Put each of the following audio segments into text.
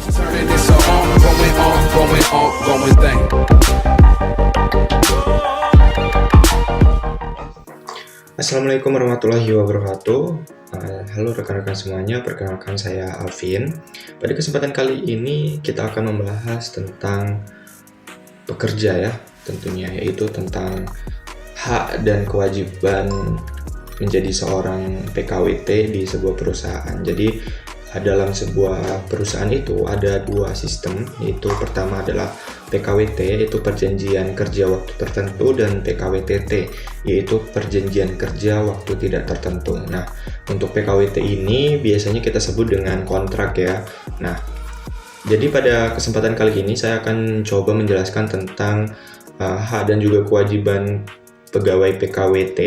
Turning this ongoing thing. Assalamualaikum warahmatullahi wabarakatuh. Halo rekan-rekan semuanya, perkenalkan saya Alvin. Pada kesempatan kali ini kita akan membahas tentang pekerja ya, tentunya, yaitu tentang hak dan kewajiban menjadi seorang PKWT di sebuah perusahaan. Jadi dalam sebuah perusahaan itu ada dua sistem, yaitu pertama adalah PKWT, yaitu perjanjian kerja waktu tertentu, dan PKWTT, yaitu perjanjian kerja waktu tidak tertentu. Nah, untuk PKWT ini biasanya kita sebut dengan kontrak ya. Nah, jadi pada kesempatan kali ini saya akan coba menjelaskan tentang hak dan juga kewajiban pegawai PKWT,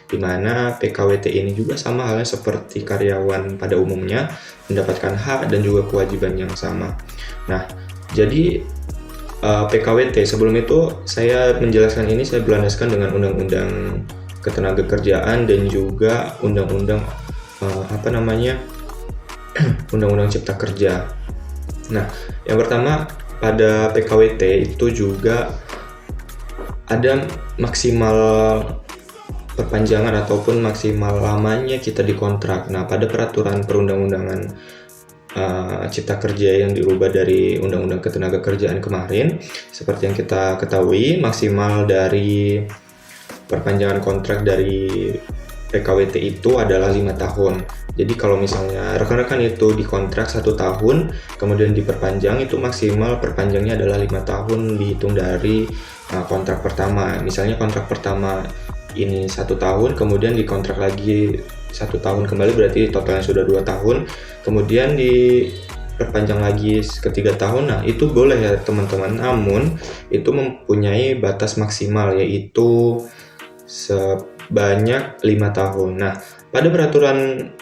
di mana PKWT ini juga sama halnya seperti karyawan pada umumnya, mendapatkan hak dan juga kewajiban yang sama. Nah, jadi PKWT, sebelum itu saya menjelaskan ini, saya berlandaskan dengan Undang-Undang Ketenagakerjaan dan juga Undang-Undang Undang-Undang Cipta Kerja. Nah, yang pertama pada PKWT itu juga ada maksimal perpanjangan ataupun maksimal lamanya kita dikontrak. Nah, pada peraturan perundang-undangan Cipta Kerja yang dirubah dari Undang-Undang Ketenagakerjaan kemarin, seperti yang kita ketahui, maksimal dari perpanjangan kontrak dari PKWT itu adalah 5 tahun. Jadi kalau misalnya rekan-rekan itu dikontrak 1 tahun, kemudian diperpanjang, itu maksimal perpanjangnya adalah 5 tahun dihitung dari kontrak pertama. Misalnya kontrak pertama ini 1 tahun, kemudian dikontrak lagi 1 tahun kembali, berarti totalnya sudah 2 tahun, kemudian diperpanjang lagi ke 3 tahun. Nah, itu boleh ya teman-teman, namun itu mempunyai batas maksimal, yaitu sebanyak 5 tahun. Nah, pada peraturan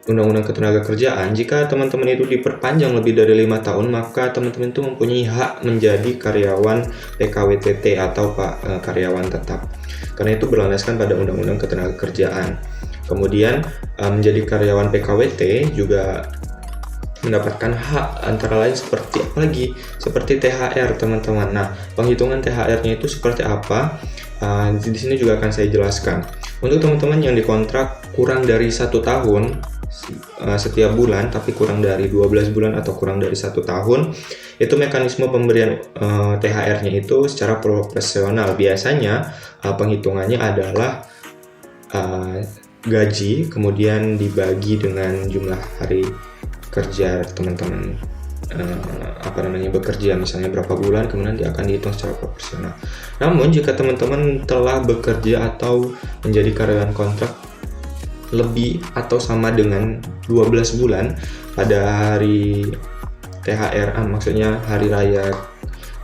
Undang-Undang Ketenagakerjaan, jika teman-teman itu diperpanjang lebih dari 5 tahun, maka teman-teman itu mempunyai hak menjadi karyawan PKWTT atau karyawan tetap. Karena itu berlandaskan pada Undang-Undang Ketenagakerjaan. Kemudian menjadi karyawan PKWT juga mendapatkan hak antara lain seperti apa lagi? Seperti THR, teman-teman. Nah, penghitungan THR-nya itu seperti apa? Di sini juga akan saya jelaskan. Untuk teman-teman yang dikontrak kurang dari 1 tahun setiap bulan, tapi kurang dari 12 bulan atau kurang dari 1 tahun, itu mekanisme pemberian THR-nya itu secara proporsional. Biasanya penghitungannya adalah gaji kemudian dibagi dengan jumlah hari kerja teman-teman bekerja, misalnya berapa bulan, kemudian dia akan dihitung secara proporsional. Namun jika teman-tean telah bekerja atau menjadi karyawan kontrak lebih atau sama dengan 12 bulan pada hari THR, maksudnya hari raya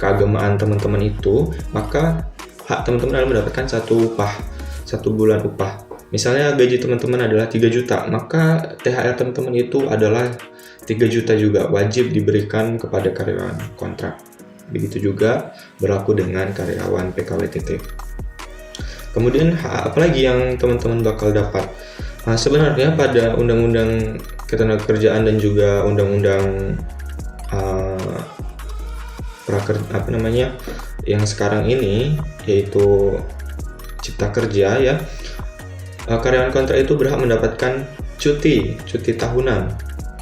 keagamaan teman-teman itu, maka hak teman-teman adalah mendapatkan satu bulan upah. Misalnya gaji teman-teman adalah 3 juta, maka THR teman-teman itu adalah 3 juta juga wajib diberikan kepada karyawan kontrak. Begitu juga berlaku dengan karyawan PKWTT. Kemudian hak apa lagi yang teman-teman bakal dapat? Nah, sebenarnya pada Undang-Undang Ketenagakerjaan dan juga Undang-Undang yang sekarang ini, yaitu Cipta Kerja ya, karyawan kontrak itu berhak mendapatkan cuti tahunan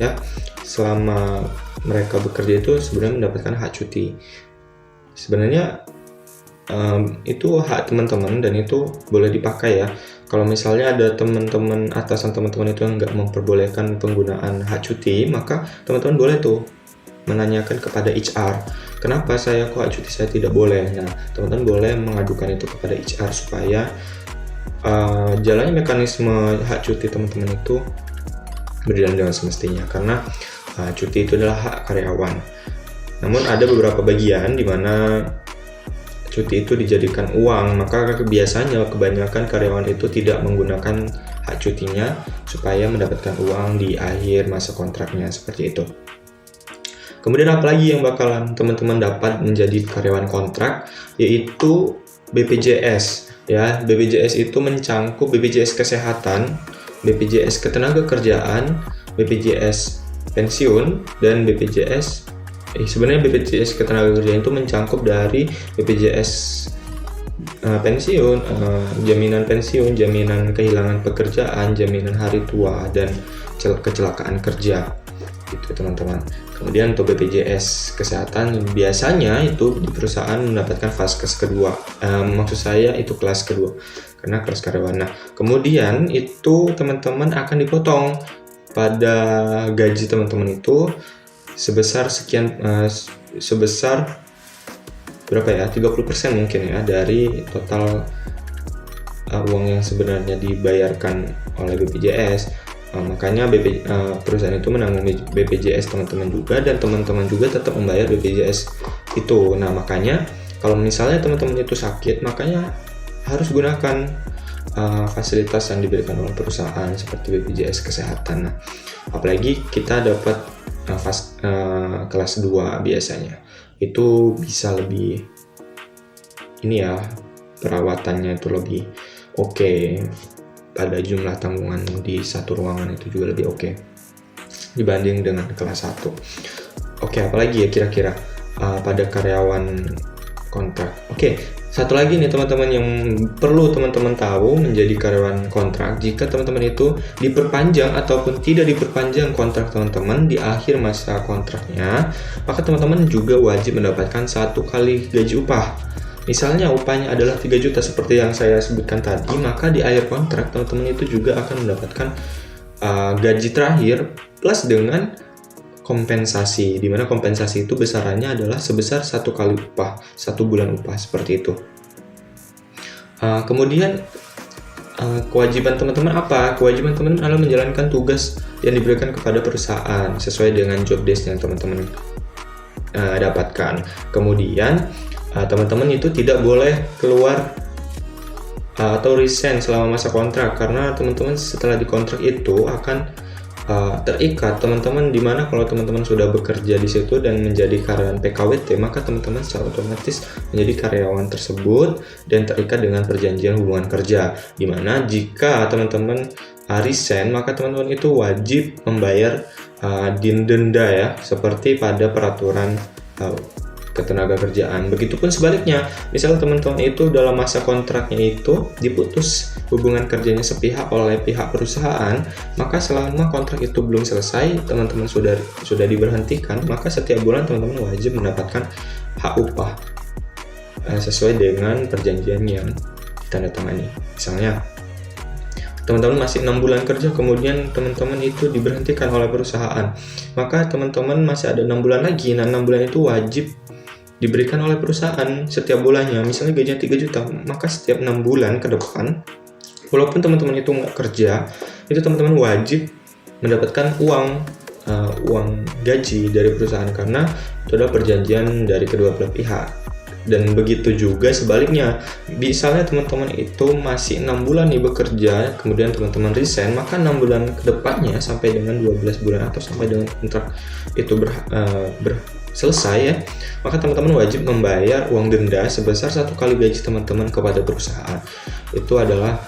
ya. Selama mereka bekerja itu sebenarnya mendapatkan hak cuti. Sebenarnya itu hak teman-teman dan itu boleh dipakai ya. Kalau misalnya ada teman-teman, atasan teman-teman itu yang nggak memperbolehkan penggunaan hak cuti, maka teman-teman boleh tuh menanyakan kepada HR, kenapa hak cuti saya tidak boleh. Nah, teman-teman boleh mengadukan itu kepada HR supaya jalannya mekanisme hak cuti teman-teman itu berjalan dengan semestinya, karena cuti itu adalah hak karyawan. Namun ada beberapa bagian di mana cuti itu dijadikan uang, maka biasanya kebanyakan karyawan itu tidak menggunakan hak cutinya supaya mendapatkan uang di akhir masa kontraknya, seperti itu. Kemudian apalagi yang bakalan teman-teman dapat menjadi karyawan kontrak, yaitu BPJS ya. BPJS itu mencangkup BPJS Kesehatan, BPJS Ketenagakerjaan, BPJS pensiun dan BPJS. Sebenarnya BPJS ketenagakerjaan itu mencakup dari BPJS pensiun, jaminan pensiun, jaminan kehilangan pekerjaan, jaminan hari tua, dan kecelakaan kerja, gitu teman-teman. Kemudian untuk BPJS kesehatan biasanya itu di perusahaan mendapatkan vaskes kedua, maksud saya itu kelas kedua, karena kelas karyawan. Nah, kemudian itu teman-teman akan dipotong pada gaji teman-teman itu sebesar sekian, sebesar berapa ya, 30% mungkin ya dari total uang yang sebenarnya dibayarkan oleh BPJS. Makanya perusahaan itu menanggung BPJS teman-teman juga, dan teman-teman juga tetap membayar BPJS itu. Nah, makanya kalau misalnya teman-teman itu sakit, makanya harus gunakan fasilitas yang diberikan oleh perusahaan seperti BPJS kesehatan. Nah, apalagi kita dapat kelas 2 biasanya, itu bisa lebih ini ya, perawatannya itu lebih oke. Pada jumlah tanggungan di satu ruangan itu juga lebih oke dibanding dengan kelas 1. Oke, apalagi ya kira-kira pada karyawan kontrak. Oke, satu lagi nih teman-teman yang perlu teman-teman tahu menjadi karyawan kontrak. Jika teman-teman itu diperpanjang ataupun tidak diperpanjang kontrak teman-teman di akhir masa kontraknya, maka teman-teman juga wajib mendapatkan 1 kali gaji upah. Misalnya upahnya adalah 3 juta seperti yang saya sebutkan tadi, maka di akhir kontrak teman-teman itu juga akan mendapatkan gaji terakhir plus dengan kompensasi, di mana kompensasi itu besarannya adalah sebesar 1 kali upah, 1 bulan upah, seperti itu. Kemudian kewajiban teman-teman apa? Kewajiban teman-teman adalah menjalankan tugas yang diberikan kepada perusahaan sesuai dengan job desk yang teman-teman dapatkan. Kemudian teman-teman itu tidak boleh keluar atau resign selama masa kontrak, karena teman-teman setelah dikontrak itu akan terikat teman-teman, dimana kalau teman-teman sudah bekerja di situ dan menjadi karyawan PKWT, maka teman-teman secara otomatis menjadi karyawan tersebut dan terikat dengan perjanjian hubungan kerja, dimana jika teman-teman resign, maka teman-teman itu wajib membayar denda ya, seperti pada peraturan ketenagakerjaan. Begitupun sebaliknya, misal teman-teman itu dalam masa kontraknya itu diputus hubungan kerjanya sepihak oleh pihak perusahaan, maka selama kontrak itu belum selesai, teman-teman sudah diberhentikan, maka setiap bulan teman-teman wajib mendapatkan hak upah sesuai dengan perjanjian yang ditandatangani. Misalnya teman-teman masih 6 bulan kerja, kemudian teman-teman itu diberhentikan oleh perusahaan, maka teman-teman masih ada 6 bulan lagi. Nah, 6 bulan itu wajib diberikan oleh perusahaan setiap bulannya. Misalnya gajinya 3 juta, maka setiap 6 bulan ke depan, walaupun teman-teman itu nggak kerja, itu teman-teman wajib mendapatkan uang gaji dari perusahaan, karena itu adalah perjanjian dari kedua belah pihak. Dan begitu juga sebaliknya, misalnya teman-teman itu masih 6 bulan nih bekerja, kemudian teman-teman resign, maka 6 bulan ke depannya sampai dengan 12 bulan atau sampai dengan kontrak itu selesai ya, maka teman-teman wajib membayar uang denda sebesar 1 kali gaji teman-teman kepada perusahaan. Itu adalah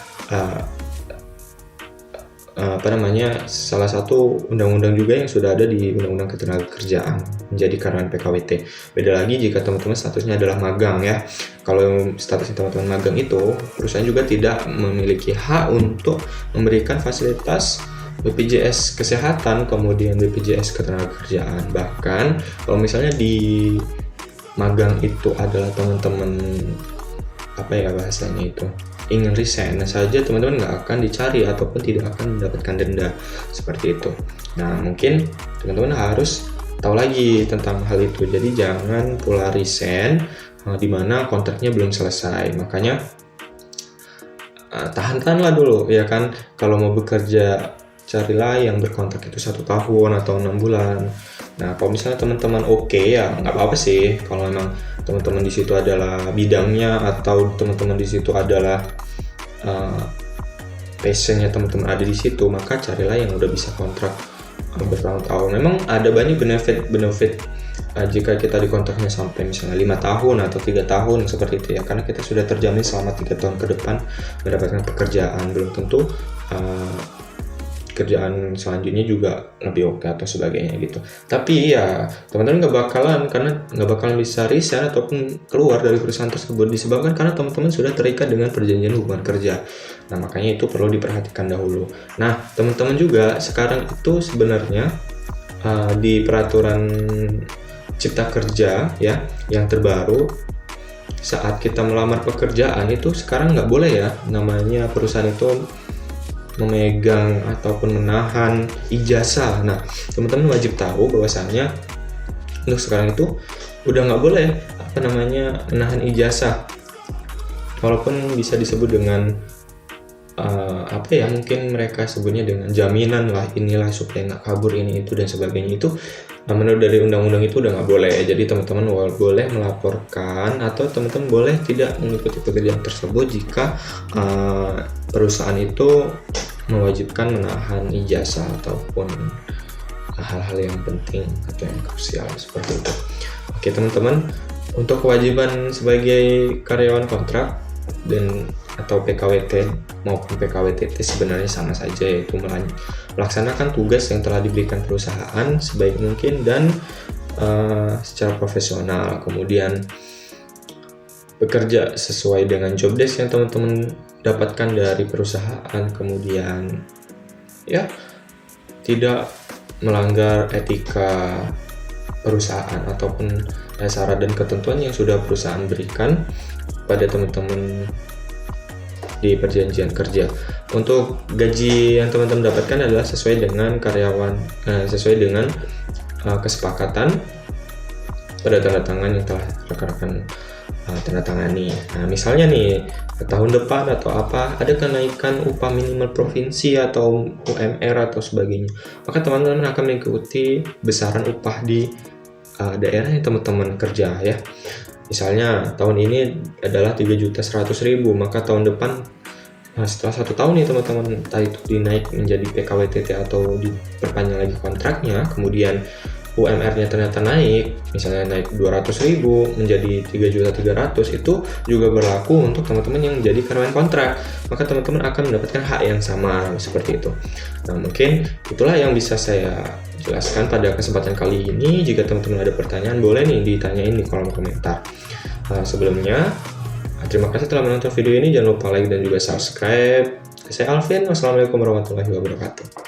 salah satu undang-undang juga yang sudah ada di Undang-Undang Ketenagakerjaan menjadi karyawan PKWT. Beda lagi jika teman-teman statusnya adalah magang ya. Kalau statusnya teman-teman magang itu, perusahaan juga tidak memiliki hak untuk memberikan fasilitas BPJS kesehatan, kemudian BPJS ketenagakerjaan. Bahkan kalau misalnya di magang itu adalah teman-teman bahasanya itu ingin resign saja, teman-teman nggak akan dicari ataupun tidak akan mendapatkan denda seperti itu. Nah, mungkin teman-teman harus tahu lagi tentang hal itu. Jadi jangan pula resign di mana kontraknya belum selesai. Makanya tahan-tahanlah dulu ya kan. Kalau mau bekerja, carilah yang berkontrak itu 1 tahun atau 6 bulan. Nah, kalau misalnya teman-teman oke ya nggak apa-apa sih. Kalau memang teman-teman di situ adalah bidangnya atau teman-teman di situ adalah passionnya teman-teman ada di situ, maka carilah yang udah bisa kontrak bertahun-tahun. Memang ada banyak benefit jika kita dikontraknya sampai misalnya 5 tahun atau 3 tahun seperti itu ya, karena kita sudah terjamin selama 3 tahun ke depan mendapatkan pekerjaan. Belum tentu kerjaan selanjutnya juga lebih oke atau sebagainya gitu. Tapi ya teman-teman nggak bakalan bisa resign ataupun keluar dari perusahaan tersebut disebabkan karena teman-teman sudah terikat dengan perjanjian hubungan kerja. Nah, makanya itu perlu diperhatikan dahulu. Nah, teman-teman juga sekarang itu sebenarnya di peraturan Cipta Kerja ya yang terbaru, saat kita melamar pekerjaan itu sekarang nggak boleh ya namanya perusahaan itu memegang ataupun menahan ijazah. Nah, teman-teman wajib tahu bahwasanya untuk sekarang itu udah nggak boleh menahan ijazah, walaupun bisa disebut dengan mungkin mereka sebutnya dengan jaminan lah, inilah supaya nggak kabur ini itu dan sebagainya. Itu menurut dari undang-undang itu udah nggak boleh. Jadi teman-teman boleh melaporkan atau teman-teman boleh tidak mengikuti pekerjaan tersebut jika perusahaan itu mewajibkan menahan ijazah ataupun hal-hal yang penting atau yang krusial seperti itu. Oke teman-teman, untuk kewajiban sebagai karyawan kontrak atau PKWT maupun PKWTT sebenarnya sama saja, yaitu melaksanakan tugas yang telah diberikan perusahaan sebaik mungkin dan secara profesional, kemudian bekerja sesuai dengan job desk yang teman-teman dapatkan dari perusahaan, kemudian ya tidak melanggar etika perusahaan ataupun syarat dan ketentuan yang sudah perusahaan berikan pada teman-teman di perjanjian kerja. Untuk gaji yang teman-teman dapatkan adalah sesuai dengan kesepakatan pada tanda tangan yang telah rekan-rekan tanda tangani. Nah, misalnya nih tahun depan atau ada kenaikan upah minimal provinsi atau UMR atau sebagainya, maka teman-teman akan mengikuti besaran upah di daerah yang teman-teman kerja ya. Misalnya tahun ini adalah 3.100.000, maka tahun depan setelah 1 tahun nih teman-teman, entah itu dinaik menjadi PKWTT atau diperpanjang lagi kontraknya, kemudian UMR-nya ternyata naik, misalnya naik 200.000 menjadi 3.300.000, itu juga berlaku untuk teman-teman yang menjadi karyawan kontrak, maka teman-teman akan mendapatkan hak yang sama seperti itu. Nah, mungkin itulah yang bisa saya jelaskan pada kesempatan kali ini. Jika teman-teman ada pertanyaan, boleh nih ditanyain di kolom komentar. Sebelumnya, terima kasih telah menonton video ini. Jangan lupa like dan juga subscribe. Saya Alvin. Wassalamualaikum warahmatullahi wabarakatuh.